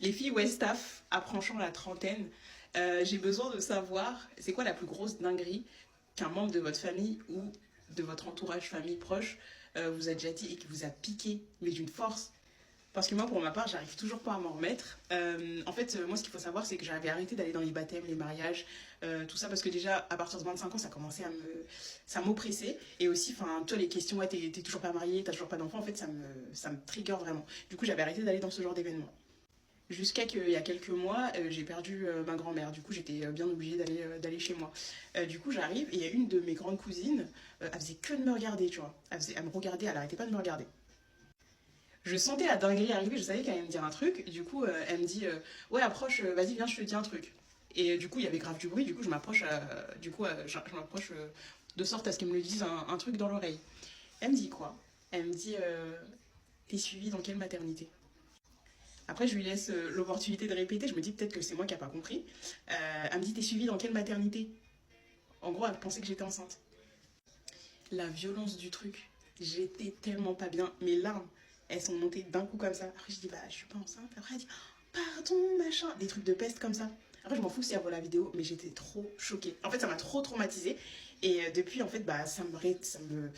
Les filles Westaf approchant la trentaine, j'ai besoin de savoir c'est quoi la plus grosse dinguerie qu'un membre de votre famille ou de votre entourage famille proche vous a déjà dit et qui vous a piqué, mais d'une force. Parce que moi, pour ma part, j'arrive toujours pas à m'en remettre. Moi, ce qu'il faut savoir, c'est que j'avais arrêté d'aller dans les baptêmes, les mariages, tout ça, parce que déjà, à partir de 25 ans, ça commençait ça m'oppressait. Et aussi, enfin, toi, les questions, ouais, t'es toujours pas marié, t'as toujours pas d'enfant, en fait, ça me trigger vraiment. Du coup, j'avais arrêté d'aller dans ce genre d'événement. Jusqu'à qu'il y a quelques mois, j'ai perdu ma grand-mère. Du coup, j'étais bien obligée d'aller chez moi. Du coup, j'arrive et il y a une de mes grandes cousines, elle faisait que de me regarder, tu vois. Elle me regardait, elle arrêtait pas de me regarder. Je sentais la dinguerie arriver, je savais qu'elle allait me dire un truc. Du coup, elle me dit ouais, approche, vas-y, viens, je te dis un truc. Et du coup, il y avait grave du bruit. Du coup, je m'approche, je m'approche de sorte à ce qu'elle me le dise un truc dans l'oreille. Elle me dit quoi? Elle me dit t'es suivie dans quelle maternité? Après, je lui laisse l'opportunité de répéter. Je me dis peut-être que c'est moi qui n'ai pas compris. Elle me dit t'es suivie dans quelle maternité? En gros, elle pensait que j'étais enceinte. La violence du truc. J'étais tellement pas bien. Mes larmes, elles sont montées d'un coup comme ça. Après, je dis, bah, je suis pas enceinte. Après, elle dit, pardon, machin. Des trucs de peste comme ça. Après, je m'en fous si elle voit la vidéo, mais j'étais trop choquée. En fait, ça m'a trop traumatisée. Et depuis, en fait, bah, ça me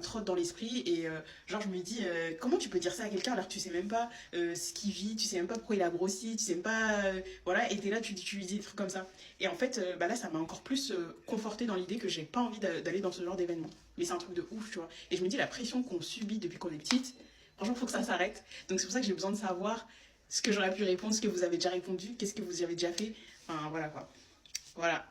trotte dans l'esprit. Et genre, je me dis, comment tu peux dire ça à quelqu'un alors que tu sais même pas ce qu'il vit, tu sais même pas pourquoi il a grossi, tu sais même pas. Voilà, et t'es là, tu lui dis des trucs comme ça. Et en fait, bah là, ça m'a encore plus conforté dans l'idée que j'ai pas envie d'aller dans ce genre d'événement. Mais c'est un truc de ouf, tu vois. Et je me dis, la pression qu'on subit depuis qu'on est petite, franchement, faut que ça s'arrête. Donc c'est pour ça que j'ai besoin de savoir ce que j'aurais pu répondre, ce que vous avez déjà répondu, qu'est-ce que vous y avez déjà fait. Enfin, voilà quoi. Voilà.